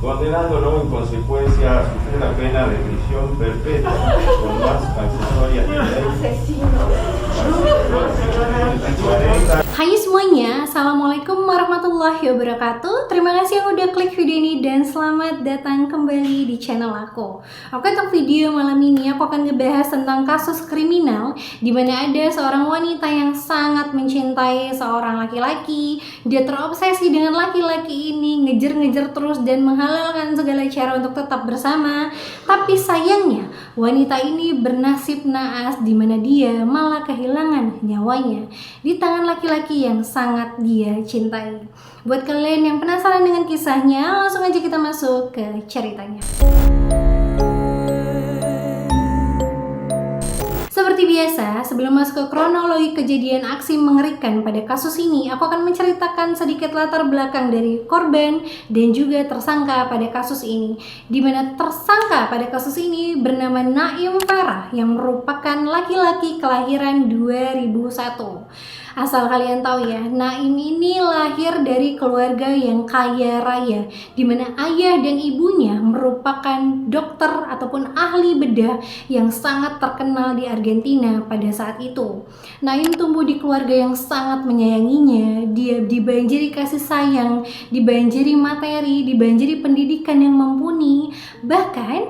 condenándolo en consecuencia a sufrir la pena de prisión perpetua con más accesorias de ley. Hai semuanya, Assalamualaikum warahmatullahi wabarakatuh. Terima kasih yang udah klik video ini dan selamat datang kembali di channel aku. Oke, untuk video malam ini aku akan ngebahas tentang kasus kriminal di mana ada seorang wanita yang sangat mencintai seorang laki-laki. Dia terobsesi dengan laki-laki ini, ngejar-ngejar terus dan menghalalkan segala cara untuk tetap bersama. Tapi sayangnya wanita ini bernasib naas di mana dia malah kehilangan nyawanya di tangan laki-laki yang sangat dia cintai. Buat kalian yang penasaran dengan kisahnya, langsung aja kita masuk ke ceritanya. Seperti biasa, sebelum masuk ke kronologi kejadian aksi mengerikan pada kasus ini, aku akan menceritakan sedikit latar belakang dari korban dan juga tersangka pada kasus ini. Di mana tersangka pada kasus ini bernama Naim Farah yang merupakan laki-laki kelahiran 2001. Asal kalian tahu ya, Naim ini lahir dari keluarga yang kaya raya, di mana ayah dan ibunya merupakan dokter ataupun ahli bedah yang sangat terkenal di Argentina pada saat itu. Naim tumbuh di keluarga yang sangat menyayanginya, dia dibanjiri kasih sayang, dibanjiri materi, dibanjiri pendidikan yang mumpuni. Bahkan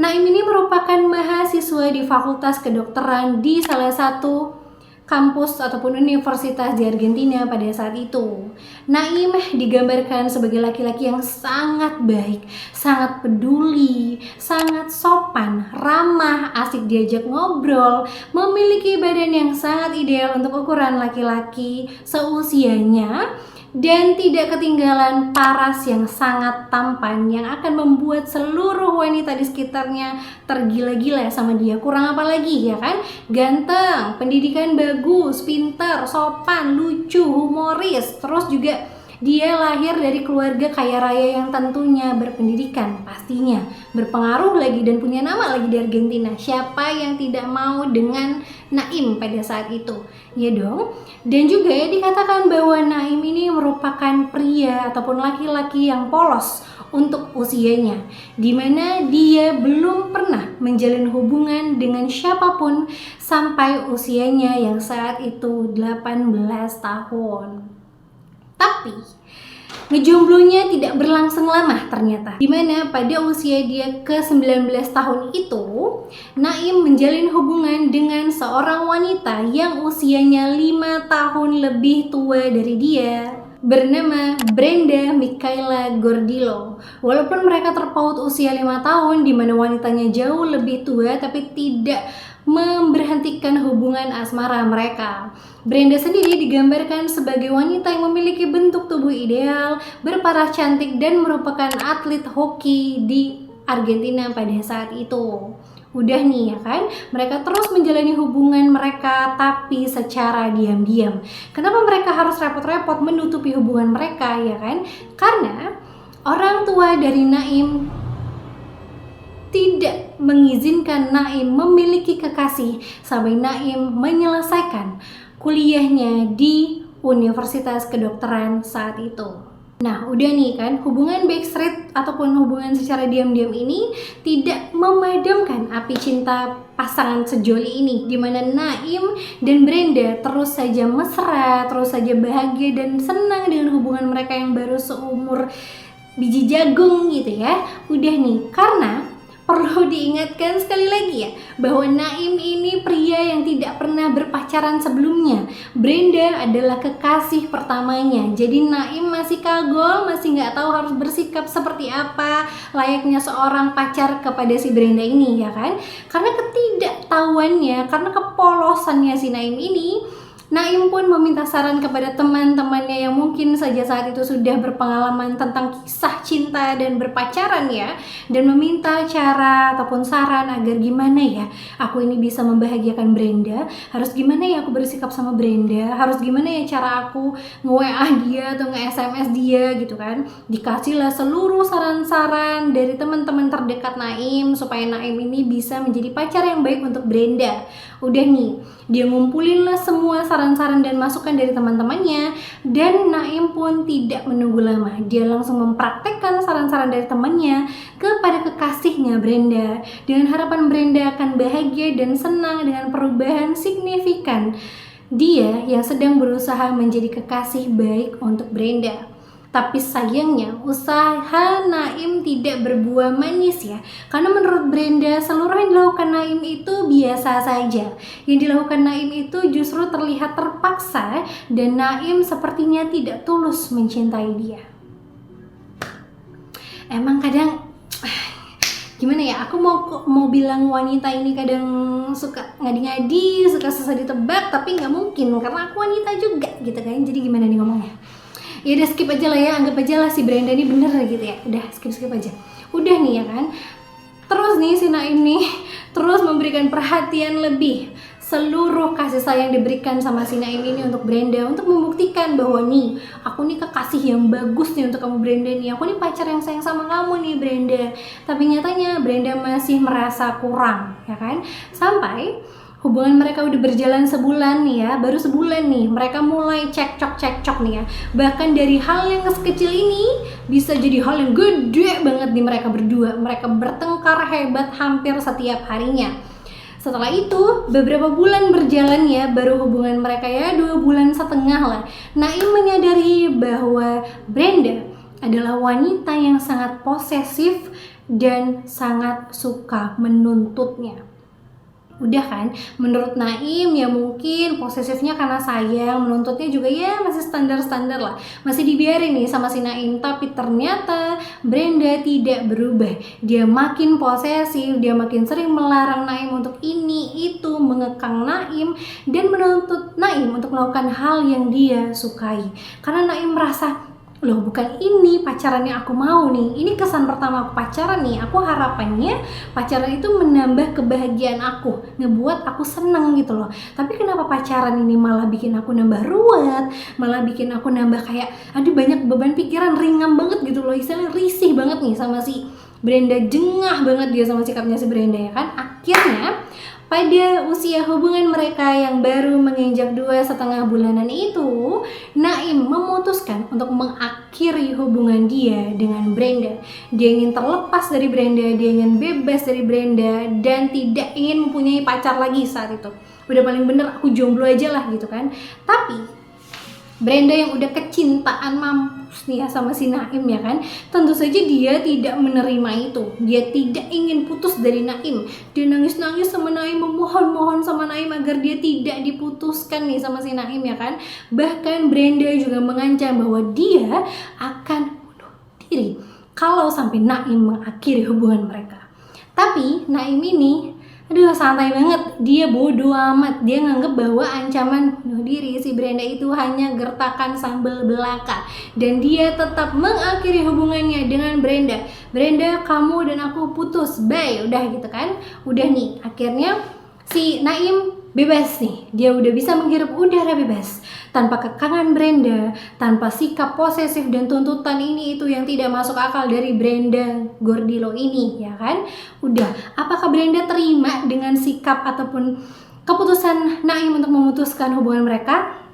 Naim ini merupakan mahasiswa di Fakultas Kedokteran di salah satu kampus ataupun universitas di Argentina pada saat itu. Naim digambarkan sebagai laki-laki yang sangat baik, sangat peduli, sangat sopan, ramah, asik diajak ngobrol, memiliki badan yang sangat ideal untuk ukuran laki-laki seusianya, dan tidak ketinggalan paras yang sangat tampan yang akan membuat seluruh wanita di sekitarnya tergila-gila sama dia. Kurang apa lagi ya kan? Ganteng, pendidikan bagus, pintar, sopan, lucu, humoris. Terus juga dia lahir dari keluarga kaya raya yang tentunya berpendidikan, pastinya berpengaruh lagi dan punya nama lagi di Argentina. Siapa yang tidak mau dengan Naim pada saat itu? Ya dong. Dan juga dikatakan bahwa Naim ini merupakan pria ataupun laki-laki yang polos untuk usianya, dimana dia belum pernah menjalin hubungan dengan siapapun sampai usianya yang saat itu 18 tahun. Tapi ngejomblonya tidak berlangsung lama ternyata, dimana pada usia dia ke 19 tahun itu Naim menjalin hubungan dengan seorang wanita yang usianya 5 tahun lebih tua dari dia, bernama Brenda Michaela Gordillo. Walaupun mereka terpaut usia 5 tahun, di mana wanitanya jauh lebih tua, tapi tidak memberhentikan hubungan asmara mereka. Brenda sendiri digambarkan sebagai wanita yang memiliki bentuk tubuh ideal, berparas cantik, dan merupakan atlet hoki di Argentina pada saat itu. Udah nih ya kan, mereka terus menjalani hubungan mereka tapi secara diam-diam. Kenapa mereka harus repot-repot menutupi hubungan mereka ya kan? Karena orang tua dari Naim tidak mengizinkan Naim memiliki kekasih sampai Naim menyelesaikan kuliahnya di Universitas Kedokteran saat itu. Nah, udah nih kan, hubungan backstreet ataupun hubungan secara diam-diam ini tidak memadamkan api cinta pasangan sejoli ini, dimana Naim dan Brenda terus saja mesra, terus saja bahagia dan senang dengan hubungan mereka yang baru seumur biji jagung gitu ya. Udah nih, karena perlu diingatkan sekali lagi ya, bahwa Naim ini pria yang tidak pernah berpacaran sebelumnya. Brenda adalah kekasih pertamanya. Jadi Naim masih kagol, masih nggak tahu harus bersikap seperti apa layaknya seorang pacar kepada si Brenda ini ya kan. Karena ketidaktahuannya, karena kepolosannya si Naim ini, Naim pun meminta saran kepada teman-temannya yang mungkin saja saat itu sudah berpengalaman tentang kisah cinta dan berpacaran ya, dan meminta cara ataupun saran agar gimana ya aku ini bisa membahagiakan Brenda, harus gimana ya aku bersikap sama Brenda, harus gimana ya cara aku nge-WA dia atau nge-SMS dia gitu kan. Dikasihlah seluruh saran-saran dari teman-teman terdekat Naim supaya Naim ini bisa menjadi pacar yang baik untuk Brenda. Udah nih, Dia ngumpulin lah semua saran-saran dan masukan dari teman-temannya, dan Naim pun tidak menunggu lama. Dia langsung mempraktekkan saran-saran dari temannya kepada kekasihnya Brenda, dengan harapan Brenda akan bahagia dan senang dengan perubahan signifikan dia yang sedang berusaha menjadi kekasih baik untuk Brenda. Tapi sayangnya usaha Naim tidak berbuah manis ya. Karena menurut Brenda seluruh yang dilakukan Naim itu biasa saja. Yang dilakukan Naim itu justru terlihat terpaksa dan Naim sepertinya tidak tulus mencintai dia. Emang kadang gimana ya, aku mau bilang wanita ini kadang suka ngadi-ngadi, suka susah ditebak, tapi nggak mungkin karena aku wanita juga gitu kan. Jadi gimana nih ngomongnya? Ya udah skip aja lah ya, anggap aja lah si Brenda ini bener gitu ya. Udah skip aja. Udah nih ya kan. Terus nih si Naim nih terus memberikan perhatian lebih. Seluruh kasih sayang diberikan sama si Naim ini untuk Brenda, untuk membuktikan bahwa nih aku nih kekasih yang bagus nih untuk kamu Brenda nih. Aku nih pacar yang sayang sama kamu nih Brenda. Tapi nyatanya Brenda masih merasa kurang ya kan. Sampai hubungan mereka udah berjalan sebulan nih ya, baru sebulan nih mereka mulai cekcok nih ya. Bahkan dari hal yang sekecil ini bisa jadi hal yang gede banget di mereka berdua. Mereka bertengkar hebat hampir setiap harinya. Setelah itu beberapa bulan berjalan ya, baru hubungan mereka ya 2,5 bulan lah. Naim menyadari bahwa Brenda adalah wanita yang sangat posesif dan sangat suka menuntutnya. Udah kan, menurut Naim ya mungkin posesifnya karena sayang, menuntutnya juga ya masih standar-standar lah, masih dibiarin nih sama si Naim. Tapi ternyata Brenda tidak berubah. Dia makin posesif, dia makin sering melarang Naim untuk ini itu, mengekang Naim dan menuntut Naim untuk melakukan hal yang dia sukai. Karena Naim merasa, loh bukan ini pacaran yang aku mau nih, ini kesan pertama aku pacaran nih, aku harapannya pacaran itu menambah kebahagiaan aku, ngebuat aku seneng gitu loh. Tapi kenapa pacaran ini malah bikin aku nambah ruwet, malah bikin aku nambah kayak aduh banyak beban pikiran, ringan banget gitu loh, istilahnya risih banget nih sama si Brenda, jengah banget dia sama sikapnya si Brenda ya kan. Akhirnya pada usia hubungan mereka yang baru menginjak 2,5 bulanan itu, Naim memutuskan untuk mengakhiri hubungan dia dengan Brenda. Dia ingin terlepas dari Brenda, dia ingin bebas dari Brenda, dan tidak ingin mempunyai pacar lagi saat itu. Udah paling bener aku jomblo aja lah gitu kan. Tapi Brenda yang udah kecintaan mampus nih ya sama si Naim ya kan, tentu saja dia tidak menerima itu. Dia tidak ingin putus dari Naim. Dia nangis-nangis sama Naim, memohon-mohon sama Naim agar dia tidak diputuskan nih sama si Naim ya kan. Bahkan Brenda juga mengancam bahwa dia akan bunuh diri kalau sampai Naim mengakhiri hubungan mereka. Tapi Naim ini aduh santai banget, dia bodoh amat. Dia nganggep bahwa ancaman bunuh diri si Brenda itu hanya gertakan sambal belaka, dan dia tetap mengakhiri hubungannya dengan Brenda. Brenda, kamu dan aku putus, bye, udah gitu kan. Udah nih, akhirnya si Naim bebas nih, dia udah bisa menghirup udara bebas tanpa kekangan Brenda, tanpa sikap posesif dan tuntutan ini itu yang tidak masuk akal dari Brenda Gordillo ini ya kan. Udah, apakah Brenda terima dengan sikap ataupun keputusan Naim untuk memutuskan hubungan mereka?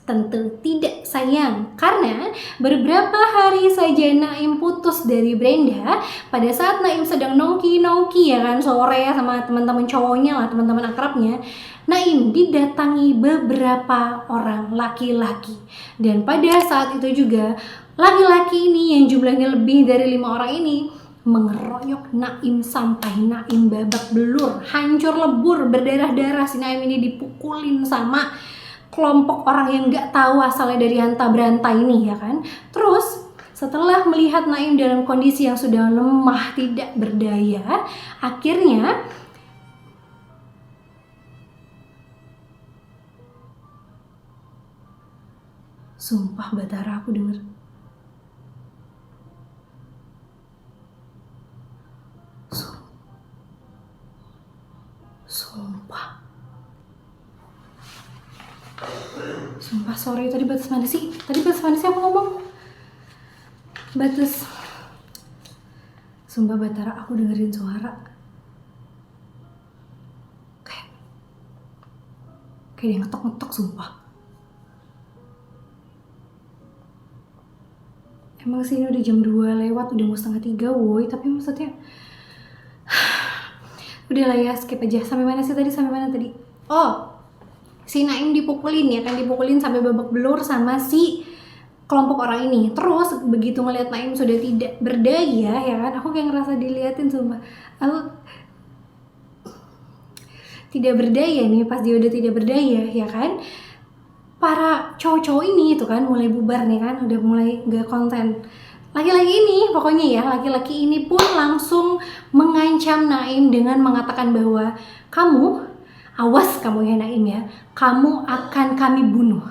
Tentu tidak sayang, karena beberapa hari saja Naim putus dari Brenda. Pada saat Naim sedang nongki-nongki ya kan, sore sama teman-teman cowoknya lah, teman-teman akrabnya, Naim didatangi beberapa orang laki-laki. Dan pada saat itu juga laki-laki ini yang jumlahnya lebih dari 5 orang ini mengeroyok Naim sampai Naim babak belur, hancur lebur, berdarah-darah. Si Naim ini dipukulin sama kelompok orang yang nggak tahu asalnya dari hanta beranta ini ya kan. Terus setelah melihat Naim dalam kondisi yang sudah lemah tidak berdaya, akhirnya sumpah Batara aku denger, sumpah sorry, tadi batas mana sih aku ngomong? Batas. Sumpah Batara aku dengerin suara Kayak dia ngetok-ngetok sumpah. Emang sih ini udah jam 2 lewat, udah mau 2:30 woi. Tapi maksudnya udah lah ya, skip aja. Sampai mana tadi? Oh, si Naim dipukulin ya kan, dipukulin sampai babak belur sama si kelompok orang ini. Terus begitu ngeliat Naim sudah tidak berdaya ya kan, aku kayak ngerasa diliatin sumpah. Aku tidak berdaya nih, pas dia udah tidak berdaya ya kan, para cowok-cowok ini itu kan mulai bubar nih kan, udah mulai gak konten. Laki-laki ini pokoknya ya, laki-laki ini pun langsung mengancam Naim dengan mengatakan bahwa kamu, awas kamu ya Naim ya, kamu akan kami bunuh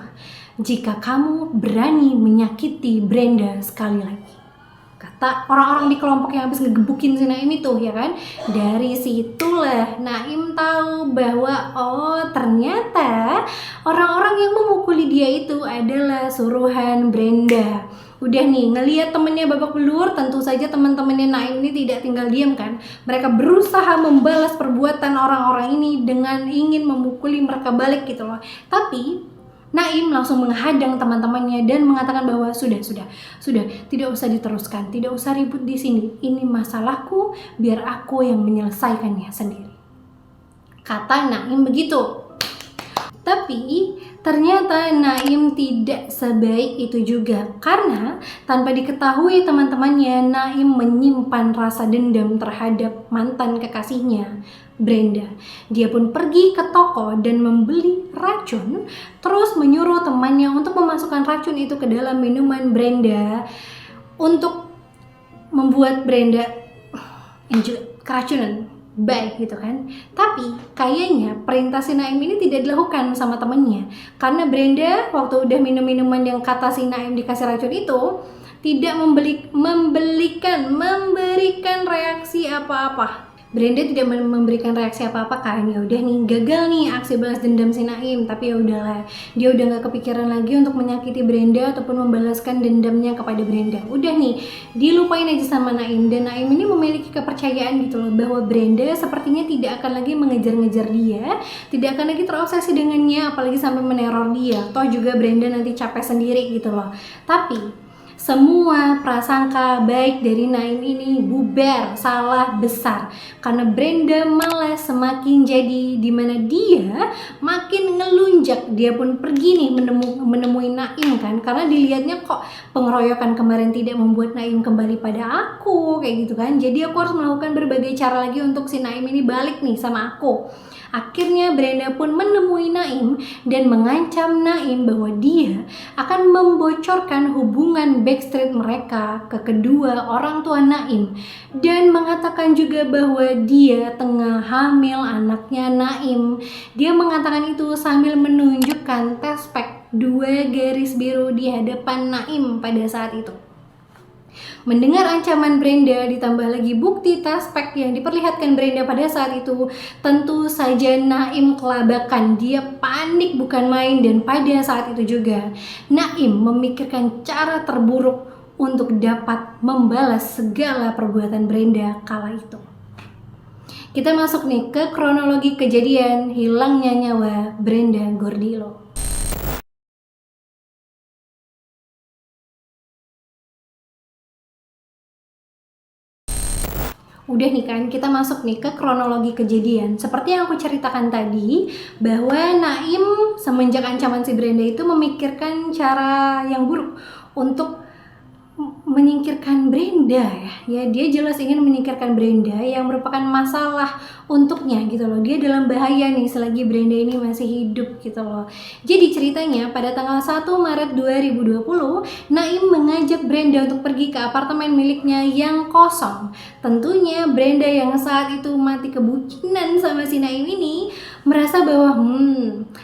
jika kamu berani menyakiti Brenda sekali lagi. Kata orang-orang di kelompok yang habis ngegebukin si Naim itu ya kan. Dari situlah Naim tahu bahwa oh ternyata orang-orang yang memukuli dia itu adalah suruhan Brenda. Udah nih ngelihat temennya babak belur, tentu saja teman-temannya Naim ini tidak tinggal diam kan. Mereka berusaha membalas perbuatan orang-orang ini dengan ingin memukuli mereka balik gitu loh. Tapi Naim langsung menghadang teman-temannya dan mengatakan bahwa sudah, tidak usah diteruskan, tidak usah ribut di sini. Ini masalahku, biar aku yang menyelesaikannya sendiri. Kata Naim begitu. Tapi ternyata Naim tidak sebaik itu juga, karena tanpa diketahui teman-temannya, Naim menyimpan rasa dendam terhadap mantan kekasihnya, Brenda. Dia pun pergi ke toko dan membeli racun, terus menyuruh temannya untuk memasukkan racun itu ke dalam minuman Brenda untuk membuat Brenda keracunan. Baik gitu kan. Tapi kayaknya perintah si Naim ini tidak dilakukan sama temennya, karena Brenda waktu udah minum minuman yang kata si Naim dikasih racun itu tidak memberikan reaksi apa-apa. Brenda tidak memberikan reaksi apa-apa kan. Ya udah nih, gagal nih aksi balas dendam si Naim. Tapi ya udahlah, dia udah nggak kepikiran lagi untuk menyakiti Brenda ataupun membalaskan dendamnya kepada Brenda. Udah nih, dilupain aja sama Naim. Dan Naim ini memiliki kepercayaan gitu loh, bahwa Brenda sepertinya tidak akan lagi mengejar-ngejar dia, tidak akan lagi terobsesi dengannya, apalagi sampai meneror dia. Toh juga Brenda nanti capek sendiri gitu loh. Tapi semua prasangka baik dari Naim ini bubar, salah besar, karena Brenda malah semakin jadi, dimana dia makin ngelunjak. Dia pun pergi nih menemui Naim kan, karena dilihatnya kok pengeroyokan kemarin tidak membuat Naim kembali pada aku kayak gitu kan. Jadi aku harus melakukan berbagai cara lagi untuk si Naim ini balik nih sama aku. Akhirnya Brenda pun menemui Naim dan mengancam Naim bahwa dia akan membocorkan hubungan backstreet mereka ke kedua orang tua Naim, dan mengatakan juga bahwa dia tengah hamil anaknya Naim. Dia mengatakan itu sambil menunjukkan tespek 2 garis biru di hadapan Naim pada saat itu. Mendengar ancaman Brenda ditambah lagi bukti tespek yang diperlihatkan Brenda pada saat itu, tentu saja Naim kelabakan. Dia panik bukan main, dan pada saat itu juga Naim memikirkan cara terburuk untuk dapat membalas segala perbuatan Brenda kala itu. Kita masuk nih ke kronologi kejadian hilangnya nyawa Brenda Gordillo. Udah nih kan, kita masuk nih ke kronologi kejadian. Seperti yang aku ceritakan tadi, bahwa Naim semenjak ancaman si Brenda itu memikirkan cara yang buruk untuk menyingkirkan Brenda ya. Dia jelas ingin menyingkirkan Brenda yang merupakan masalah untuknya gitu loh. Dia dalam bahaya nih selagi Brenda ini masih hidup gitu loh. Jadi ceritanya pada tanggal 1 Maret 2020, Naim mengajak Brenda untuk pergi ke apartemen miliknya yang kosong. Tentunya Brenda yang saat itu mati kebucinan sama si Naim ini merasa bahwa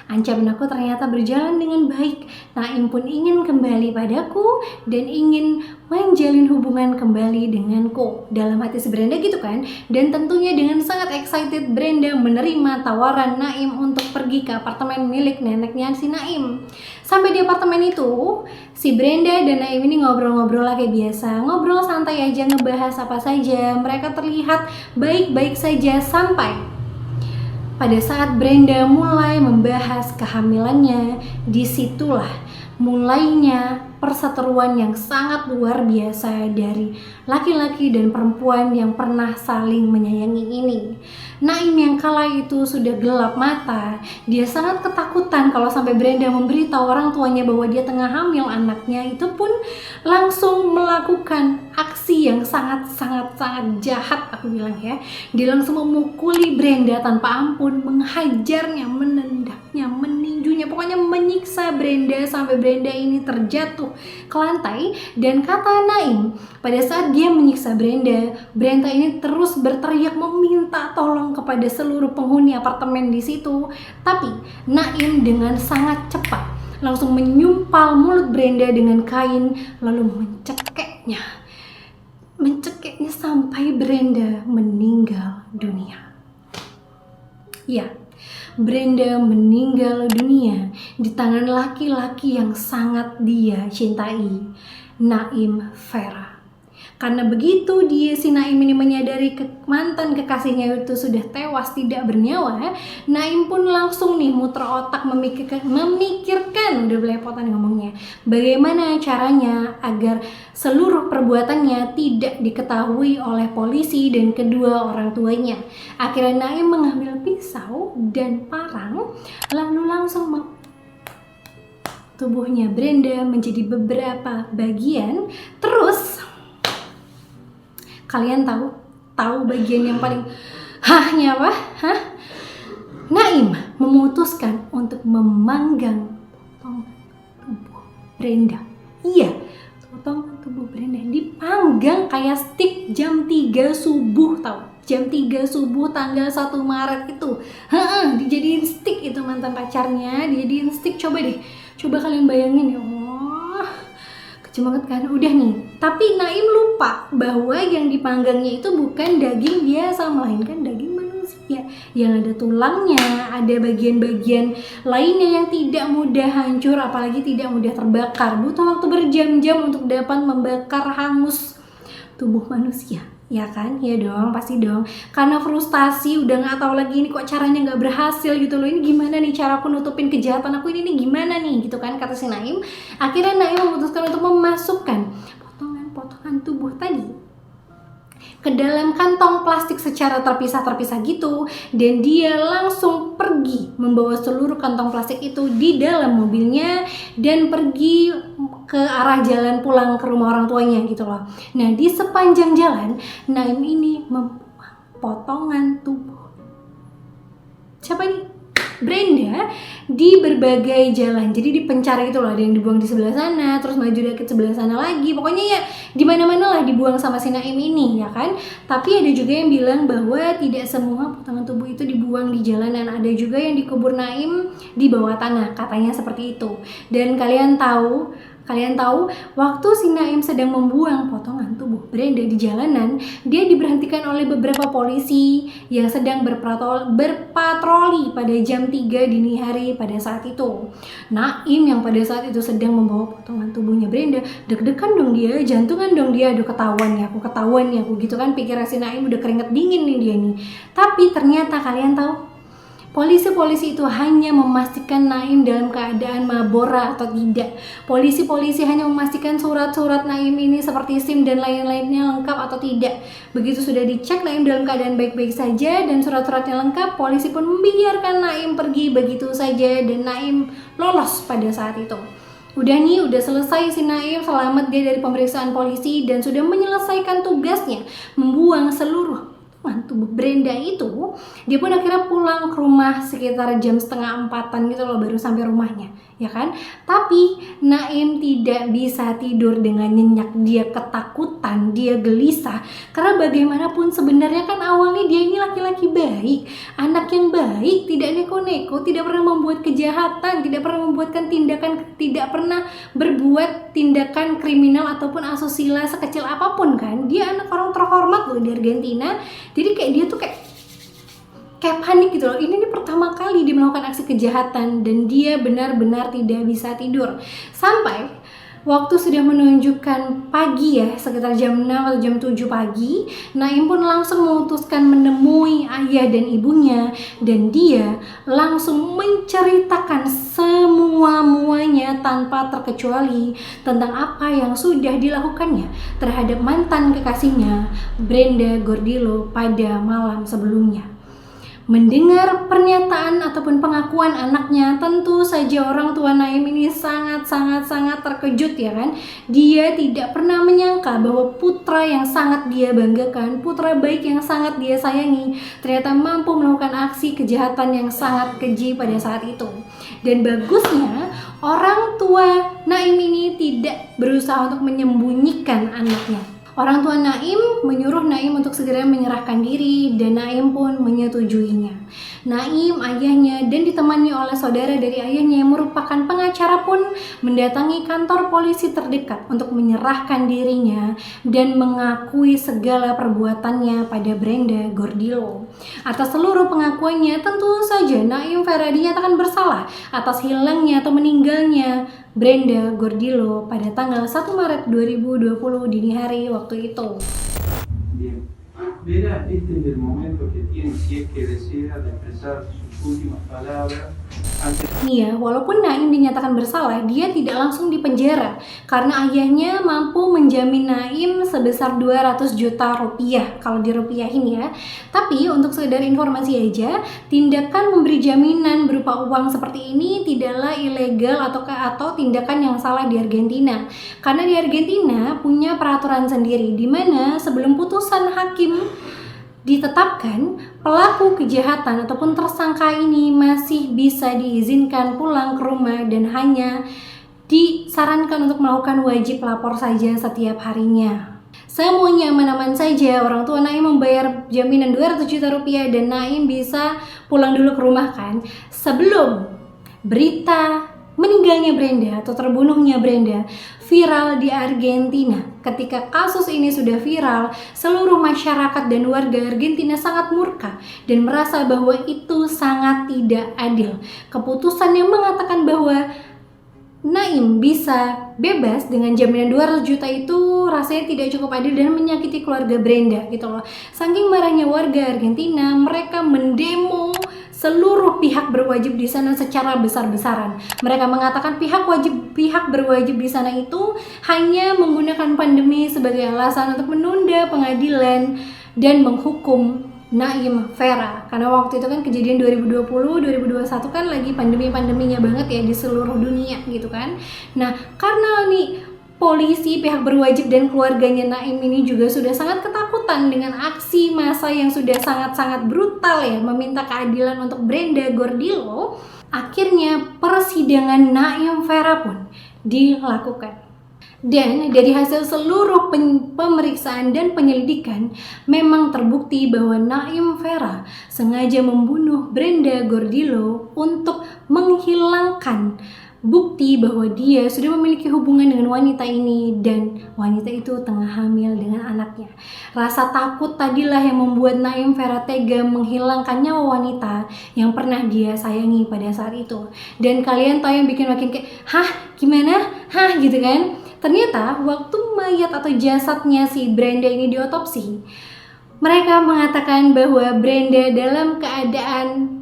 ancaman aku ternyata berjalan dengan baik. Naim pun ingin kembali padaku dan ingin menjalin hubungan kembali denganku. Dalam hati si Brenda gitu kan. Dan tentunya dengan sangat excited Brenda menerima tawaran Naim untuk pergi ke apartemen milik neneknya si Naim. Sampai di apartemen itu, si Brenda dan Naim ini ngobrol-ngobrol lah kayak biasa. Ngobrol santai aja, ngebahas apa saja. Mereka terlihat baik-baik saja sampai pada saat Brenda mulai membahas kehamilannya, disitulah mulainya perseteruan yang sangat luar biasa dari laki-laki dan perempuan yang pernah saling menyayangi ini. Naim yang kala itu sudah gelap mata, dia sangat ketakutan kalau sampai Brenda memberitahu orang tuanya bahwa dia tengah hamil anaknya, itu pun langsung melakukan aksi yang sangat jahat, aku bilang ya. Dia langsung memukuli Brenda tanpa ampun, menghajarnya, menendangnya, meninjunya, pokoknya menyiksa Brenda sampai Brenda ini terjatuh ke lantai. Dan kata Naim, pada saat dia menyiksa Brenda ini terus berteriak meminta tolong kepada seluruh penghuni apartemen di situ. Tapi Naim dengan sangat cepat langsung menyumpal mulut Brenda dengan kain lalu mencekeknya sampai Brenda meninggal dunia. Ya, Brenda meninggal dunia di tangan laki-laki yang sangat dia cintai, Naim Vera. Karena begitu si Naim ini menyadari mantan kekasihnya itu sudah tewas tidak bernyawa, Naim pun langsung nih muter otak memikirkan udah belepotan ngomongnya, bagaimana caranya agar seluruh perbuatannya tidak diketahui oleh polisi dan kedua orang tuanya. Akhirnya Naim mengambil pisau dan parang lalu langsung tubuhnya Brenda menjadi beberapa bagian. Terus kalian tahu bagian yang paling hahnya apa? Naim memutuskan untuk memanggang potongan tubuh Brenda. Iya, potongan tubuh Brenda dipanggang kayak steak jam 3 subuh, tahu? Jam 3 subuh tanggal 1 Maret itu. Dijadiin steak itu mantan pacarnya, dijadiin steak. Coba kalian bayangin ya. Kecil banget kan? Udah nih. Tapi Naim lupa bahwa yang dipanggangnya itu bukan daging biasa, melainkan daging manusia yang ada tulangnya, ada bagian-bagian lainnya yang tidak mudah hancur, apalagi tidak mudah terbakar. Butuh waktu berjam-jam untuk dapat membakar hangus tubuh manusia. Ya kan? Ya dong, pasti dong. Karena frustasi, udah nggak tahu lagi ini kok caranya nggak berhasil gitu loh. Ini gimana nih cara aku nutupin kejahatan aku ini gimana nih gitu kan, kata si Naim. Akhirnya Naim memutuskan untuk memasukkan potongan tubuh tadi ke dalam kantong plastik secara terpisah gitu, dan dia langsung pergi membawa seluruh kantong plastik itu di dalam mobilnya dan pergi ke arah jalan pulang ke rumah orang tuanya gitu loh. Nah, di sepanjang jalan Naim ini membuang potongan tubuh siapa nih? Brenda di berbagai jalan. Jadi dipencar gitu loh, ada yang dibuang di sebelah sana, terus maju dikit sebelah sana lagi. Pokoknya ya di mana-mana lah dibuang sama si Naim ini, ya kan? Tapi ada juga yang bilang bahwa tidak semua potongan tubuh itu dibuang di jalanan. Ada juga yang dikubur Naim di bawah tanah, katanya seperti itu. Dan kalian tahu waktu si Naim sedang membuang potongan tubuh Brenda di jalanan, dia diberhentikan oleh beberapa polisi yang sedang berpatroli pada jam 3 dini hari pada saat itu. Naim yang pada saat itu sedang membawa potongan tubuhnya Brenda, deg-degan dong dia, jantungan dong dia, aduh ketahuan ya aku gitu kan, pikiran si Naim udah keringet dingin nih dia nih. Tapi ternyata kalian tahu, polisi-polisi itu hanya memastikan Naim dalam keadaan mabora atau tidak. Polisi-polisi hanya memastikan surat-surat Naim ini seperti SIM dan lain-lainnya lengkap atau tidak. Begitu sudah dicek Naim dalam keadaan baik-baik saja dan surat-suratnya lengkap, polisi pun membiarkan Naim pergi begitu saja dan Naim lolos pada saat itu. Udah selesai si Naim, selamat dia dari pemeriksaan polisi dan sudah menyelesaikan tugasnya membuang seluruh tubuh Brenda itu. Dia pun akhirnya pulang ke rumah sekitar jam 3:30 gitu loh, baru sampai rumahnya, ya kan? Tapi Naim tidak bisa tidur dengan nyenyak. Dia ketakutan, dia gelisah, karena bagaimanapun sebenarnya kan awalnya dia ini laki-laki baik, anak yang baik, tidak neko-neko, tidak pernah membuat kejahatan, tidak pernah membuatkan tindakan, tidak pernah berbuat tindakan kriminal ataupun asusila sekecil apapun kan. Dia anak orang terhormat loh di Argentina. Jadi kayak dia tuh kayak panik gitu loh. Ini pertama kali dia melakukan aksi kejahatan dan dia benar-benar tidak bisa tidur. Sampai Waktu sudah menunjukkan pagi ya, sekitar jam 6 atau jam 7 pagi. Naim pun langsung memutuskan menemui ayah dan ibunya, dan dia langsung menceritakan semua-muanya tanpa terkecuali tentang apa yang sudah dilakukannya terhadap mantan kekasihnya, Brenda Gordillo, pada malam sebelumnya. Mendengar pernyataan ataupun pengakuan anaknya, tentu saja orang tua Naim ini sangat terkejut ya kan. Dia tidak pernah menyangka bahwa putra yang sangat dia banggakan, putra baik yang sangat dia sayangi, ternyata mampu melakukan aksi kejahatan yang sangat keji pada saat itu. Dan bagusnya orang tua Naim ini tidak berusaha untuk menyembunyikan anaknya. Orang tua Naim menyuruh Naim untuk segera menyerahkan diri, dan Naim pun menyetujuinya. Naim, ayahnya, dan ditemani oleh saudara dari ayahnya yang merupakan pengacara pun mendatangi kantor polisi terdekat untuk menyerahkan dirinya dan mengakui segala perbuatannya pada Brenda Gordillo. Atas seluruh pengakuannya, tentu saja Naim Vera dinyatakan bersalah atas hilangnya atau meninggalnya Brenda Gordillo pada tanggal 1 Maret 2020 dini hari waktu itu. Bien. Vera, este es el momento que tiene, si es que desea, de expresar sus últimas palabras. Iya, walaupun Naim dinyatakan bersalah, dia tidak langsung dipenjara karena ayahnya mampu menjamin Naim sebesar 200 juta rupiah kalau dirupiahin ya. Tapi untuk sekedar informasi aja, tindakan memberi jaminan berupa uang seperti ini tidaklah ilegal atau tindakan yang salah di Argentina. Karena di Argentina punya peraturan sendiri di mana sebelum putusan hakim ditetapkan, pelaku kejahatan ataupun tersangka ini masih bisa diizinkan pulang ke rumah dan hanya disarankan untuk melakukan wajib lapor saja setiap harinya. Semuanya aman-aman saja, orang tua Naim membayar jaminan 200 juta rupiah dan Naim bisa pulang dulu ke rumah kan. Sebelum berita meninggalnya Brenda atau terbunuhnya Brenda viral di Argentina. Ketika kasus ini sudah viral, seluruh masyarakat dan warga Argentina sangat murka dan merasa bahwa itu sangat tidak adil. Keputusan yang mengatakan bahwa Naim bisa bebas dengan jaminan 200 juta itu rasanya tidak cukup adil dan menyakiti keluarga Brenda gitu loh. Saking marahnya warga Argentina, mereka mendemo seluruh pihak berwajib di sana secara besar-besaran. Mereka mengatakan pihak berwajib di sana itu hanya menggunakan pandemi sebagai alasan untuk menunda pengadilan dan menghukum Naim Vera. Karena waktu itu kan kejadian 2020-2021 kan lagi pandemi-pandeminya banget ya di seluruh dunia gitu kan. Nah, karena nih polisi, pihak berwajib dan keluarganya Naim ini juga sudah sangat ketakutan dengan aksi massa yang sudah sangat-sangat brutal ya meminta keadilan untuk Brenda Gordillo. Akhirnya persidangan Naim Vera pun dilakukan. Dan dari hasil seluruh pemeriksaan dan penyelidikan, memang terbukti bahwa Naim Vera sengaja membunuh Brenda Gordillo untuk menghilangkan bukti bahwa dia sudah memiliki hubungan dengan wanita ini dan wanita itu tengah hamil dengan anaknya. Rasa takut tadilah yang membuat Naim Vera tega menghilangkan nyawa wanita yang pernah dia sayangi pada saat itu. Dan kalian tahu yang bikin makin kayak, hah gimana? Hah gitu kan? Ternyata waktu mayat atau jasadnya si Brenda ini diotopsi, mereka mengatakan bahwa Brenda dalam keadaan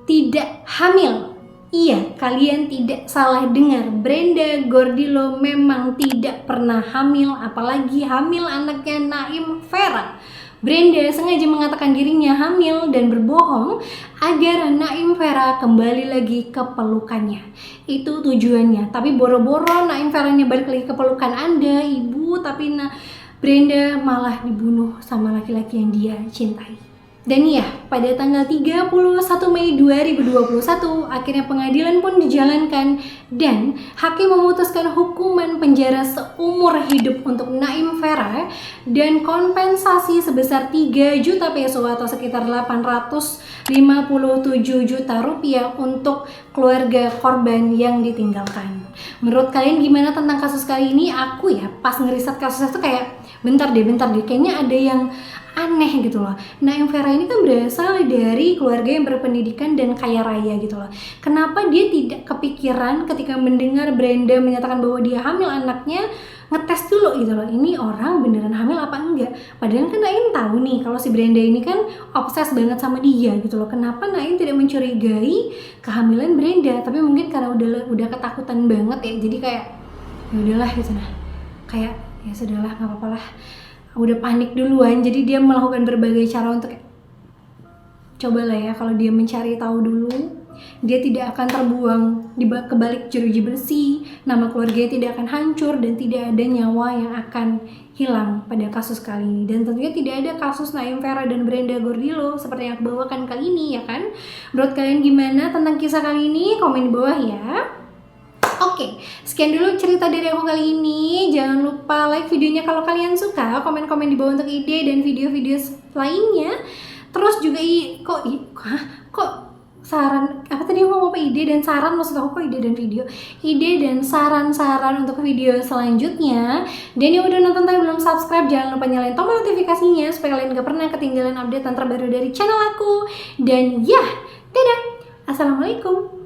tidak hamil. Iya, kalian tidak salah dengar. Brenda Gordillo memang tidak pernah hamil, apalagi hamil anaknya Naim Vera. Brenda sengaja mengatakan dirinya hamil dan berbohong agar Naim Vera kembali lagi ke pelukannya. Itu tujuannya. Tapi boro-boro Naim Vera-nya balik lagi ke pelukan Anda, ibu, tapi Brenda malah dibunuh sama laki-laki yang dia cintai. Dan iya, pada tanggal 31 Mei 2021, akhirnya pengadilan pun dijalankan dan hakim memutuskan hukuman penjara seumur hidup untuk Naim Vera dan kompensasi sebesar 3 juta peso atau sekitar 857 juta rupiah untuk keluarga korban yang ditinggalkan. Menurut kalian gimana tentang kasus kali ini? Aku ya pas ngeriset kasusnya tuh kayak bentar deh, kayaknya ada yang aneh gitu loh. Naim Vera ini kan berasal dari keluarga yang berpendidikan dan kaya raya gitu loh. Kenapa dia tidak kepikiran ketika mendengar Brenda menyatakan bahwa dia hamil anaknya, ngetes dulu gitu loh, ini orang beneran hamil apa enggak? Padahal kan Naim tahu nih kalau si Brenda ini kan obses banget sama dia gitu loh. Kenapa Naim tidak mencurigai kehamilan Brenda? Tapi mungkin karena udah ketakutan banget ya, jadi kayak ya udahlah gitu nah. Kayak ya sudahlah, nggak apa-apa lah. Udah panik duluan, jadi dia melakukan berbagai cara untuk cobalah ya, kalau dia mencari tahu dulu, dia tidak akan terbuang di kebalik jeruji besi, nama keluarganya tidak akan hancur, dan tidak ada nyawa yang akan hilang pada kasus kali ini. Dan tentunya tidak ada kasus Naim Vera dan Brenda Gordillo seperti yang aku bawakan kali ini ya kan. Menurut kalian gimana tentang kisah kali ini? Komen di bawah ya. Oke, sekian dulu cerita dari aku kali ini. Jangan lupa like videonya kalau kalian suka, komen-komen di bawah untuk ide dan video-video lainnya. Terus juga kok saran apa tadi aku ngomong apa, ide dan saran, maksud aku kok ide dan video, ide dan saran-saran untuk video selanjutnya. Dan yang udah nonton tapi belum subscribe, jangan lupa nyalain tombol notifikasinya supaya kalian gak pernah ketinggalan update terbaru dari channel aku. Dan ya, dadah, assalamualaikum.